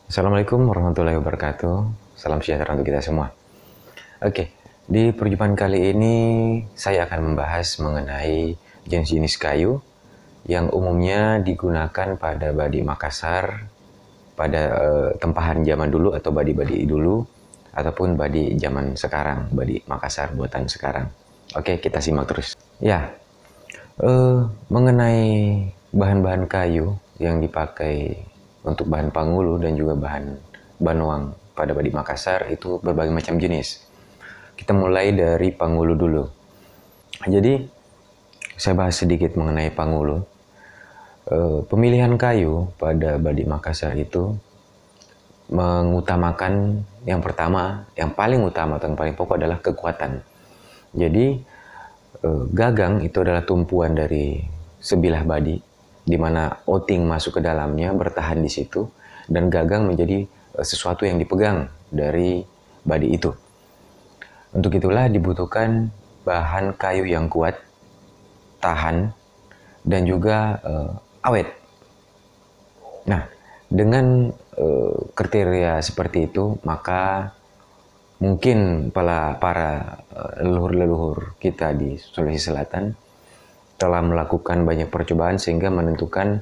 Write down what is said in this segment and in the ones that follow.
Assalamualaikum warahmatullahi wabarakatuh. Salam sejahtera untuk kita semua. Oke, di perjumpaan kali ini saya akan membahas mengenai jenis-jenis kayu yang umumnya digunakan pada Badik Makassar pada tempahan zaman dulu atau badik-badik dulu ataupun badik zaman sekarang, Badik Makassar buatan sekarang. Oke, kita simak terus. Ya, mengenai bahan-bahan kayu yang dipakai untuk bahan pangulu dan juga bahan banoang pada Badik Makassar itu berbagai macam jenis. Kita mulai dari pangulu dulu. Jadi, saya bahas sedikit mengenai pangulu. Pemilihan kayu pada Badik Makassar itu mengutamakan yang pertama, yang paling utama atau yang paling pokok adalah kekuatan. Jadi, gagang itu adalah tumpuan dari sebilah badi, di mana outing masuk ke dalamnya, bertahan di situ, dan gagang menjadi sesuatu yang dipegang dari badi itu. Untuk itulah dibutuhkan bahan kayu yang kuat, tahan, dan juga awet. Nah, dengan kriteria seperti itu, maka mungkin para leluhur-leluhur kita di Sulawesi Selatan telah melakukan banyak percobaan sehingga menentukan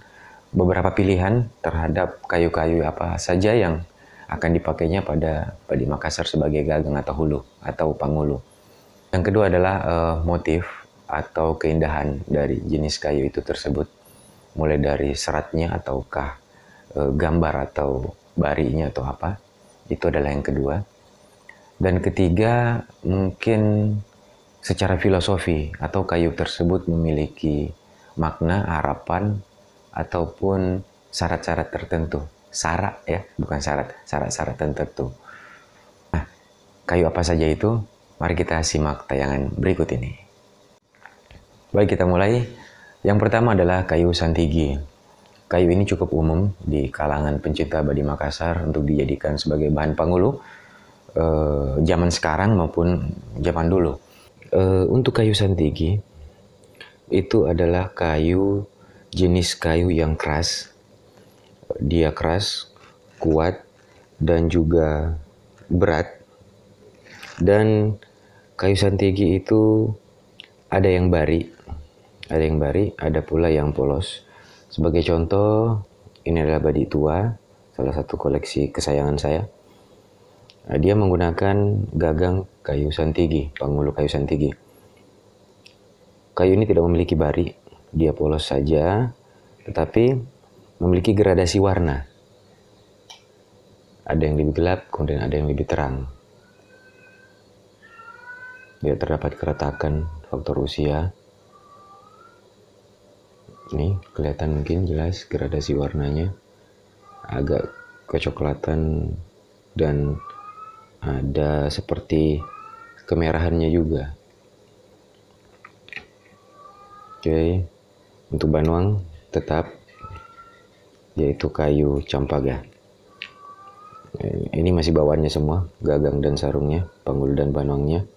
beberapa pilihan terhadap kayu-kayu apa saja yang akan dipakainya pada Badik Makassar sebagai gagang atau hulu atau pangulu. Yang kedua adalah motif atau keindahan dari jenis kayu itu tersebut, mulai dari seratnya ataukah gambar atau barinya atau apa, itu adalah yang kedua. Dan ketiga, mungkin secara filosofi atau kayu tersebut memiliki makna, harapan, ataupun syarat-syarat tertentu. Syarat ya, bukan syarat, syarat-syarat tertentu. Nah, kayu apa saja itu? Mari kita simak tayangan berikut ini. Baik, kita mulai. Yang pertama adalah kayu santigi. Kayu ini cukup umum di kalangan pencinta Badik Makassar untuk dijadikan sebagai bahan pangulu zaman sekarang maupun zaman dulu. Untuk kayu santigi itu adalah kayu jenis kayu yang keras. Dia keras, kuat, dan juga berat. Dan kayu santigi itu ada yang bari, ada pula yang polos. Sebagai contoh, ini adalah badik tua, salah satu koleksi kesayangan saya. Dia menggunakan gagang kayu santigi, pangulu kayu santigi. Kayu ini tidak memiliki bari, dia polos saja, tetapi memiliki gradasi warna. Ada yang lebih gelap, kemudian ada yang lebih terang. Tidak terdapat keretakan faktor usia. Ini kelihatan mungkin jelas gradasi warnanya, agak kecoklatan dan ada seperti kemerahannya juga. Oke, untuk banoang tetap yaitu kayu campaga. Ini masih bawaannya semua, gagang dan sarungnya, panggul dan banoangnya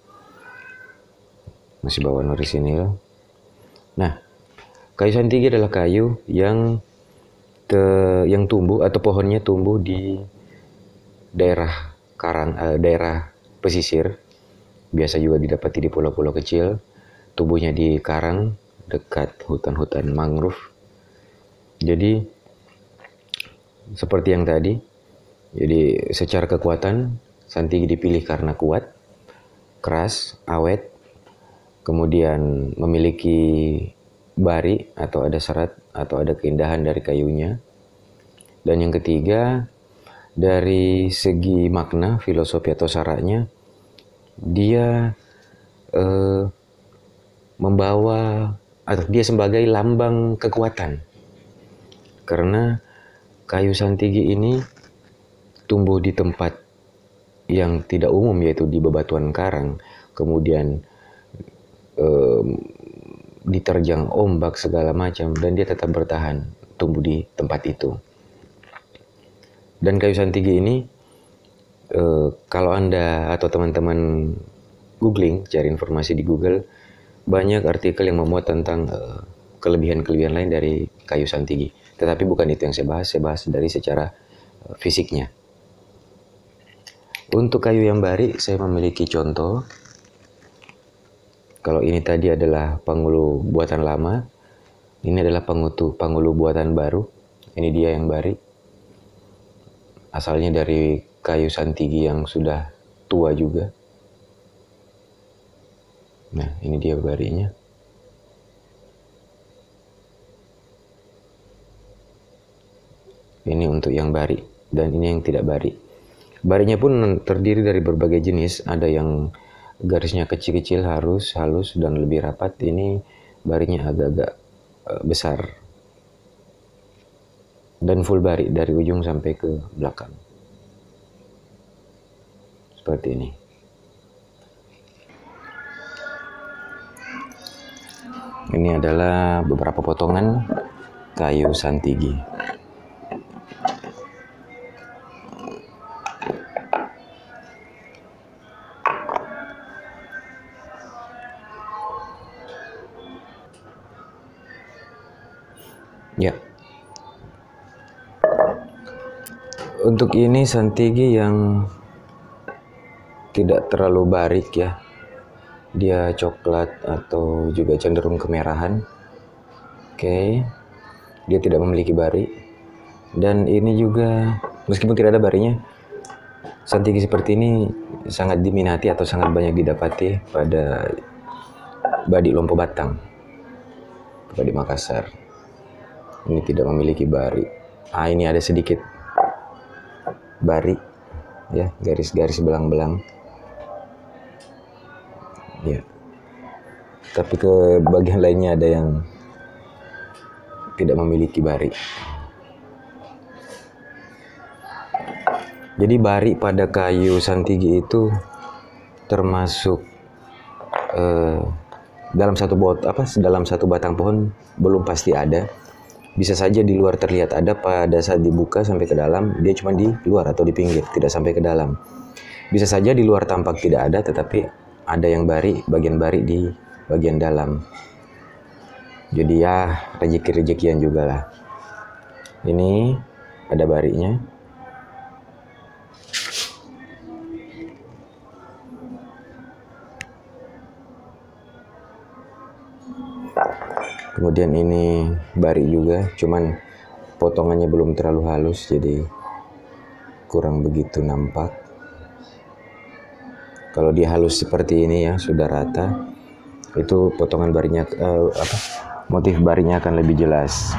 masih bawaan orisinil. Nah, kayu santigi adalah kayu yang tumbuh atau pohonnya tumbuh di daerah daerah pesisir, biasa juga didapati di pulau-pulau kecil, tumbuhnya di karang dekat hutan-hutan mangrove. Jadi seperti yang tadi, jadi secara kekuatan santigi dipilih karena kuat, keras, awet, kemudian memiliki bari atau ada serat atau ada keindahan dari kayunya. Dan yang ketiga, dari segi makna, filosofi atau syaratnya, dia membawa atau dia sebagai lambang kekuatan. Karena kayu santigi ini tumbuh di tempat yang tidak umum, yaitu di bebatuan karang, kemudian diterjang ombak segala macam, dan dia tetap bertahan tumbuh di tempat itu. Dan kayu santigi ini, kalau Anda atau teman-teman googling, cari informasi di Google, banyak artikel yang memuat tentang kelebihan-kelebihan lain dari kayu santigi. Tetapi bukan itu yang saya bahas dari secara fisiknya. Untuk kayu yang bari, saya memiliki contoh. Kalau ini tadi adalah pangulu buatan lama, ini adalah pangulu buatan baru. Ini dia yang bari. Asalnya dari kayu santigi yang sudah tua juga. Nah, ini dia barinya. Ini untuk yang bari, dan ini yang tidak bari. Barinya pun terdiri dari berbagai jenis. Ada yang garisnya kecil-kecil, halus, dan lebih rapat. Ini barinya agak-agak besar. Dan full bari dari ujung sampai ke belakang. Seperti ini. Ini adalah beberapa potongan kayu santigi. Ya. Untuk ini santigi yang tidak terlalu barik ya. Dia coklat atau juga cenderung kemerahan. Oke. Dia tidak memiliki bari. Dan ini juga meskipun tidak ada barinya, santigi seperti ini sangat diminati atau sangat banyak didapati pada badik Lompo Batang, badik Makassar. Ini tidak memiliki bari. Ini ada sedikit bari, ya, garis-garis belang-belang. Ya. Tapi ke bagian lainnya ada yang tidak memiliki bari. Jadi bari pada kayu santigi itu termasuk dalam satu batang pohon belum pasti ada. Bisa saja di luar terlihat ada, pada saat dibuka sampai ke dalam dia cuma di luar atau di pinggir, tidak sampai ke dalam. Bisa saja di luar tampak tidak ada, tetapi ada yang bagian bari di bagian dalam. Jadi ya rezeki-rezekian juga lah. Ini ada barinya. Kemudian ini bari juga, cuman potongannya belum terlalu halus, jadi kurang begitu nampak. Kalau dia halus seperti ini ya, sudah rata, itu potongan barinya, motif barinya akan lebih jelas.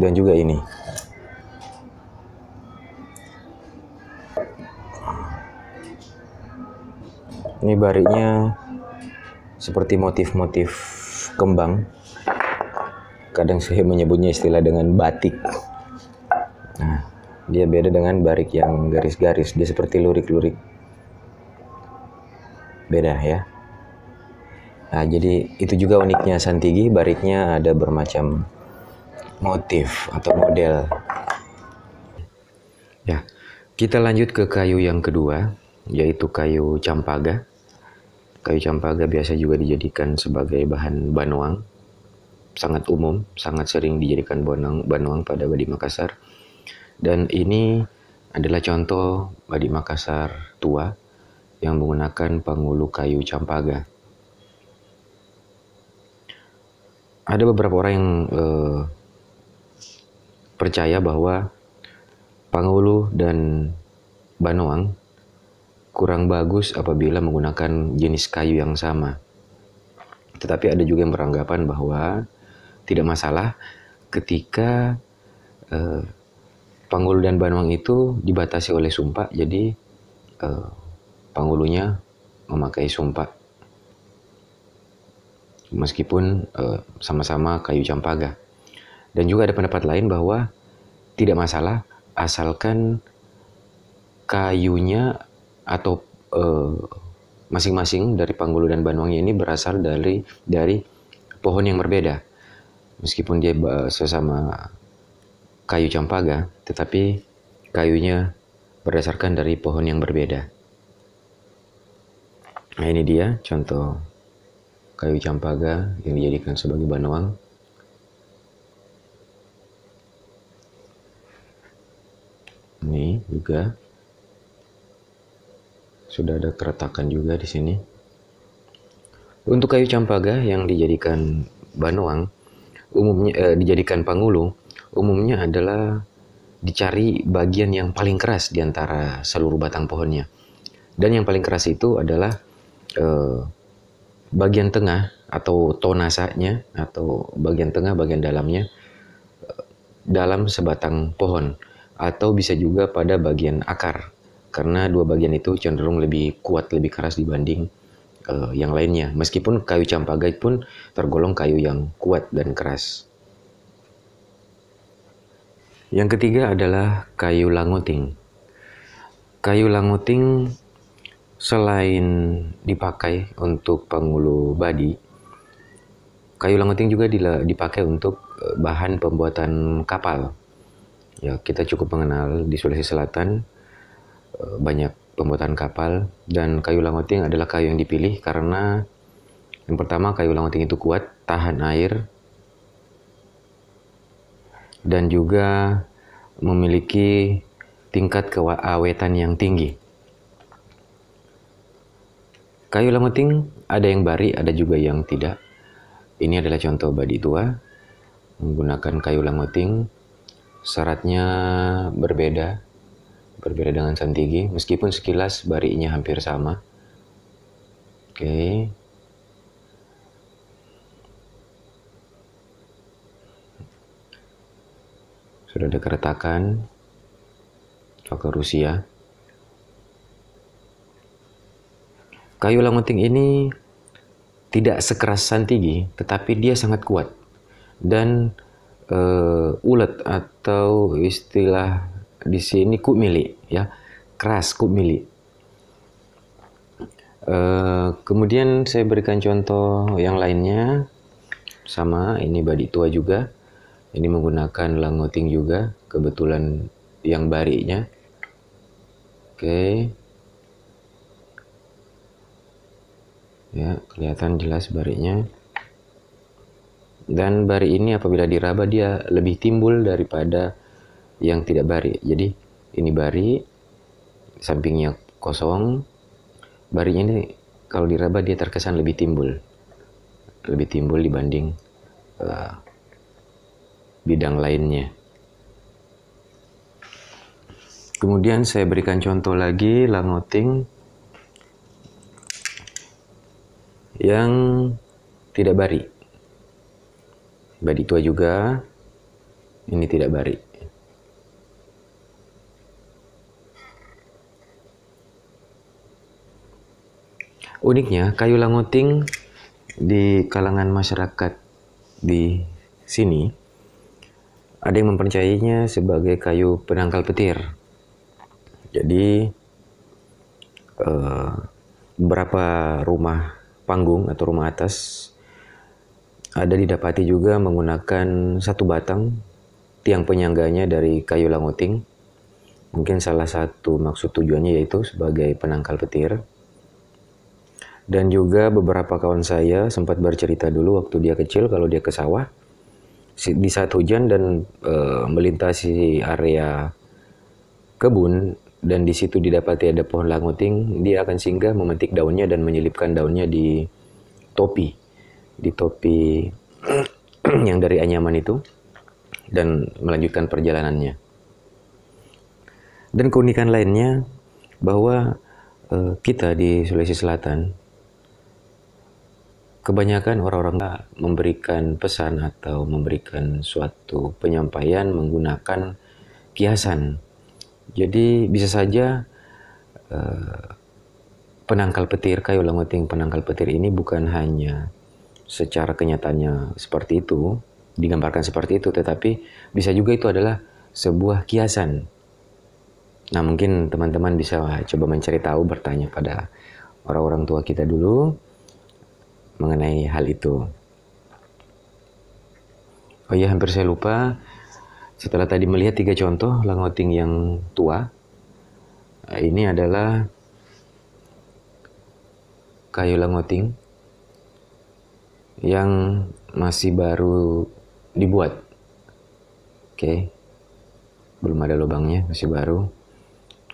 Dan juga ini. Ini bariknya seperti motif-motif kembang. Kadang saya menyebutnya istilah dengan batik. Nah, dia beda dengan barik yang garis-garis. Dia seperti lurik-lurik. Beda ya. Nah, jadi itu juga uniknya santigi. Bariknya ada bermacam motif atau model. Ya, kita lanjut ke kayu yang kedua, yaitu kayu campaga. Kayu campaga biasa juga dijadikan sebagai bahan banuang. Sangat umum, sangat sering dijadikan banuang pada badik Makassar. Dan ini adalah contoh badik Makassar tua yang menggunakan pangulu kayu campaga. Ada beberapa orang yang percaya bahwa pangulu dan banuang kurang bagus apabila menggunakan jenis kayu yang sama. Tetapi ada juga yang beranggapan bahwa tidak masalah ketika pangulu dan banuang itu dibatasi oleh sumpak, jadi pangulunya memakai sumpak. Meskipun sama-sama kayu campaga. Dan juga ada pendapat lain bahwa tidak masalah asalkan kayunya atau masing-masing dari pangulu dan banuangnya ini berasal dari pohon yang berbeda. Meskipun dia sesama kayu campaga, tetapi kayunya berdasarkan dari pohon yang berbeda. Nah, ini dia contoh kayu campaga yang dijadikan sebagai banoang. Ini juga sudah ada keretakan juga di sini. Untuk kayu campaga yang dijadikan banoang, umumnya dijadikan pangulu, umumnya adalah dicari bagian yang paling keras di antara seluruh batang pohonnya. Dan yang paling keras itu adalah bagian tengah atau tonasanya, atau bagian tengah, bagian dalamnya, dalam sebatang pohon, atau bisa juga pada bagian akar, karena dua bagian itu cenderung lebih kuat, lebih keras dibanding yang lainnya. Meskipun kayu campaga pun tergolong kayu yang kuat dan keras. Yang ketiga adalah kayu langoting. Kayu langoting selain dipakai untuk pengulu badi, kayu langoting juga dipakai untuk bahan pembuatan kapal. Ya, kita cukup mengenal di Sulawesi Selatan banyak pembuatan kapal, dan kayu langoting adalah kayu yang dipilih karena yang pertama, kayu langoting itu kuat, tahan air, dan juga memiliki tingkat keawetan yang tinggi. Kayu langoting ada yang bari, ada juga yang tidak. Ini adalah contoh badi tua menggunakan kayu langoting. Syaratnya berbeda dengan santigi, meskipun sekilas barinya hampir sama. Oke. Sudah ada keretakan faktor Rusia. Kayu langoting ini tidak sekeras santigi, tetapi dia sangat kuat dan ulet, atau istilah di sini kukmili, ya, keras, kukmili. Kemudian saya berikan contoh yang lainnya, sama, ini badi tua juga. Ini menggunakan langoting juga, kebetulan yang barinya. Oke. Ya, kelihatan jelas barinya. Dan bari ini apabila diraba dia lebih timbul daripada yang tidak bari. Jadi ini bari, sampingnya kosong. Barinya ini kalau diraba dia terkesan lebih timbul dibanding bidang lainnya. Kemudian saya berikan contoh lagi langoting yang tidak bari. Badi tua juga, ini tidak bari. Uniknya, kayu langoting di kalangan masyarakat di sini ada yang mempercayainya sebagai kayu penangkal petir. Jadi beberapa rumah panggung atau rumah atas ada didapati juga menggunakan satu batang tiang penyangganya dari kayu langoting. Mungkin salah satu maksud tujuannya yaitu sebagai penangkal petir. Dan juga beberapa kawan saya sempat bercerita dulu waktu dia kecil, kalau dia ke sawah di saat hujan dan melintasi area kebun, dan di situ didapati ada pohon langoting, dia akan singgah memetik daunnya dan menyelipkan daunnya di topi yang dari anyaman itu, dan melanjutkan perjalanannya. Dan keunikan lainnya bahwa kita di Sulawesi Selatan kebanyakan orang-orang memberikan pesan atau memberikan suatu penyampaian menggunakan kiasan. Jadi bisa saja penangkal petir, kayu langoting penangkal petir ini bukan hanya secara kenyataannya seperti itu, digambarkan seperti itu, tetapi bisa juga itu adalah sebuah kiasan. Nah, mungkin teman-teman bisa coba mencari tahu, bertanya pada orang-orang tua kita dulu mengenai hal itu. Oh iya, hampir saya lupa. Setelah tadi melihat 3 contoh langoting yang tua, ini adalah kayu langoting yang masih baru dibuat. Oke, belum ada lubangnya, masih baru.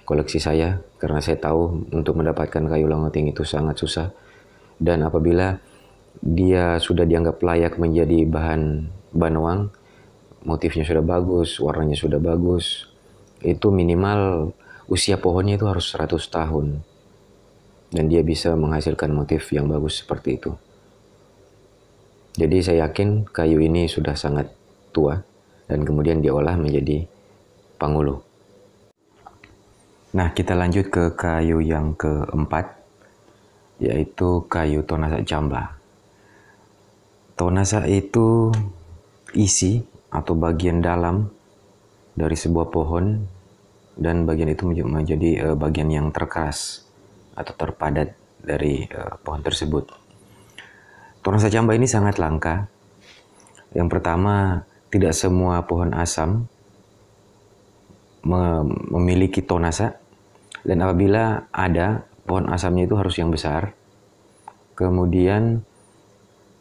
Koleksi saya, karena saya tahu untuk mendapatkan kayu langoting itu sangat susah. Dan apabila dia sudah dianggap layak menjadi bahan banoang, motifnya sudah bagus, warnanya sudah bagus, itu minimal usia pohonnya itu harus 100 tahun. Dan dia bisa menghasilkan motif yang bagus seperti itu. Jadi saya yakin kayu ini sudah sangat tua dan kemudian diolah menjadi pangulu. Nah, kita lanjut ke kayu yang keempat, yaitu kayu Tonasa Jamba. Tonasa itu isi atau bagian dalam dari sebuah pohon, dan bagian itu menjadi bagian yang terkeras atau terpadat dari pohon tersebut. Tonasa Jamba ini sangat langka. Yang pertama, tidak semua pohon asam memiliki tonasa, dan apabila ada, pohon asamnya itu harus yang besar. Kemudian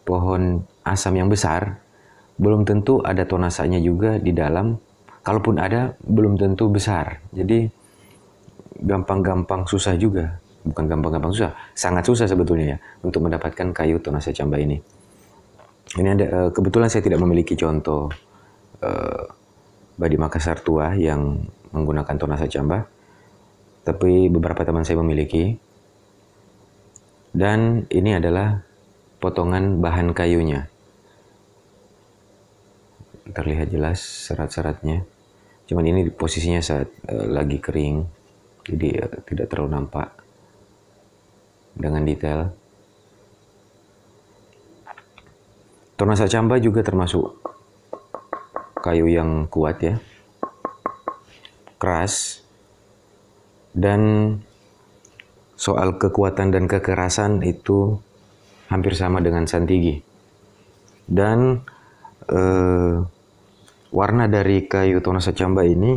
pohon asam yang besar belum tentu ada tonasanya juga di dalam. Kalaupun ada, belum tentu besar. Jadi gampang-gampang susah juga. Bukan gampang-gampang susah, sangat susah sebetulnya ya untuk mendapatkan kayu Tonasa Jamba ini. Ini ada kebetulan saya tidak memiliki contoh Badi Makassar tua yang menggunakan Tonasa Jamba, tapi beberapa teman saya memiliki. Dan ini adalah potongan bahan kayunya. Terlihat jelas serat-seratnya. Cuman ini posisinya saat lagi kering, jadi tidak terlalu nampak dengan detail. Tonasa Jamba juga termasuk kayu yang kuat ya, keras, dan soal kekuatan dan kekerasan itu hampir sama dengan Santigi. Dan warna dari kayu Tonasa Jamba ini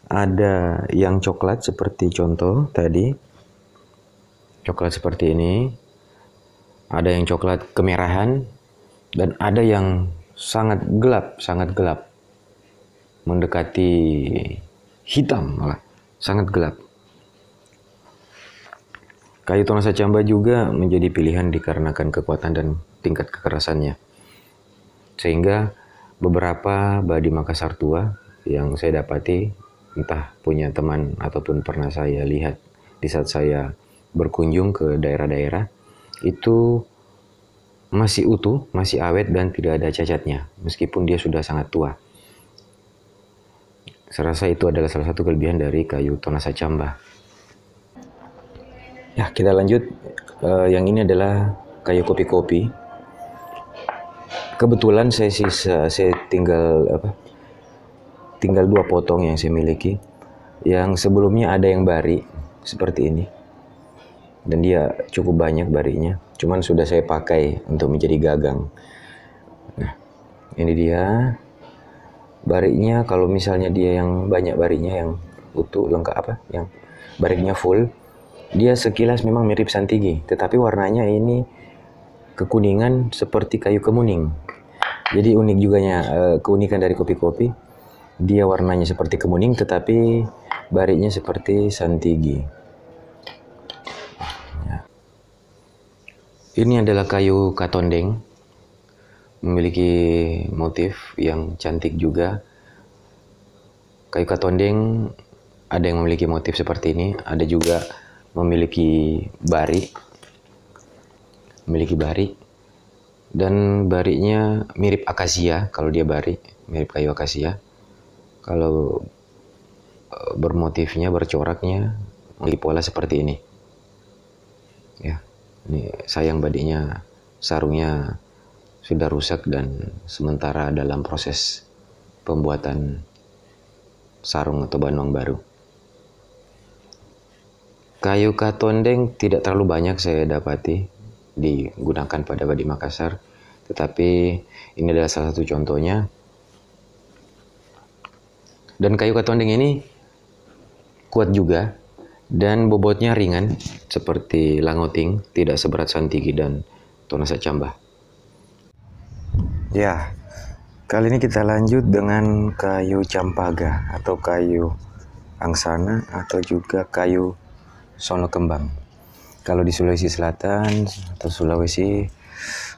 ada yang coklat seperti contoh tadi, coklat seperti ini, ada yang coklat kemerahan, dan ada yang sangat gelap, mendekati hitam malah, sangat gelap. Kayu Tonasa Jamba juga menjadi pilihan dikarenakan kekuatan dan tingkat kekerasannya. Sehingga beberapa Badi Makassar tua yang saya dapati, entah punya teman ataupun pernah saya lihat di saat saya berkunjung ke daerah-daerah, itu masih utuh, masih awet dan tidak ada cacatnya, meskipun dia sudah sangat tua. Saya rasa itu adalah salah satu kelebihan dari kayu Tonasa Jamba. Ya, kita lanjut. Yang ini adalah kayu kopi-kopi. Kebetulan saya tinggal 2 potong yang saya miliki. Yang sebelumnya ada yang bari seperti ini, dan dia cukup banyak barinya. Cuman sudah saya pakai untuk menjadi gagang. Nah, ini dia barinya. Kalau misalnya dia yang banyak barinya, yang utuh lengkap yang barinya full, dia sekilas memang mirip Santigi, tetapi warnanya ini kekuningan seperti kayu kemuning. Jadi unik juga keunikan dari kopi-kopi, dia warnanya seperti kemuning tetapi barinya seperti Santigi. Ini adalah kayu katondeng, memiliki motif yang cantik juga. Kayu katondeng ada yang memiliki motif seperti ini, ada juga memiliki bari, dan barinya mirip akasia. Kalau dia bari, mirip kayu akasia. Kalau bermotifnya, bercoraknya, memiliki pola seperti ini. Ya. Ini sayang badinya, sarungnya sudah rusak dan sementara dalam proses pembuatan sarung atau banoang baru. Kayu katondeng tidak terlalu banyak saya dapati digunakan pada Badi Makassar, tetapi ini adalah salah satu contohnya. Dan kayu katondeng ini kuat juga, Dan bobotnya ringan seperti langoting, tidak seberat santigi dan tonasa cambah. Ya, kali ini kita lanjut dengan kayu campaga atau kayu angsana atau juga kayu sono kembang. Kalau di Sulawesi Selatan atau Sulawesi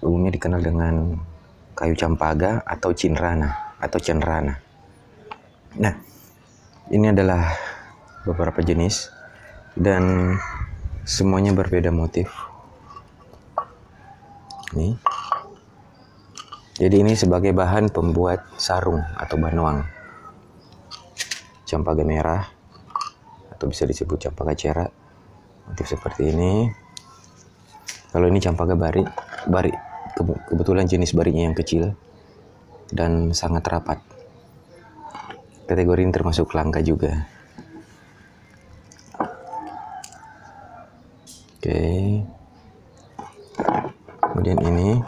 umumnya dikenal dengan kayu campaga atau cinrana atau cenrana. Nah, ini adalah beberapa jenis dan semuanya berbeda motif. Nih. Jadi ini sebagai bahan pembuat sarung atau banoang. Campaga merah atau bisa disebut campaga cera. Motif seperti ini. Kalau ini campaga bari kebetulan jenis barinya yang kecil dan sangat rapat. Kategori ini termasuk langka juga. Oke. Kemudian ini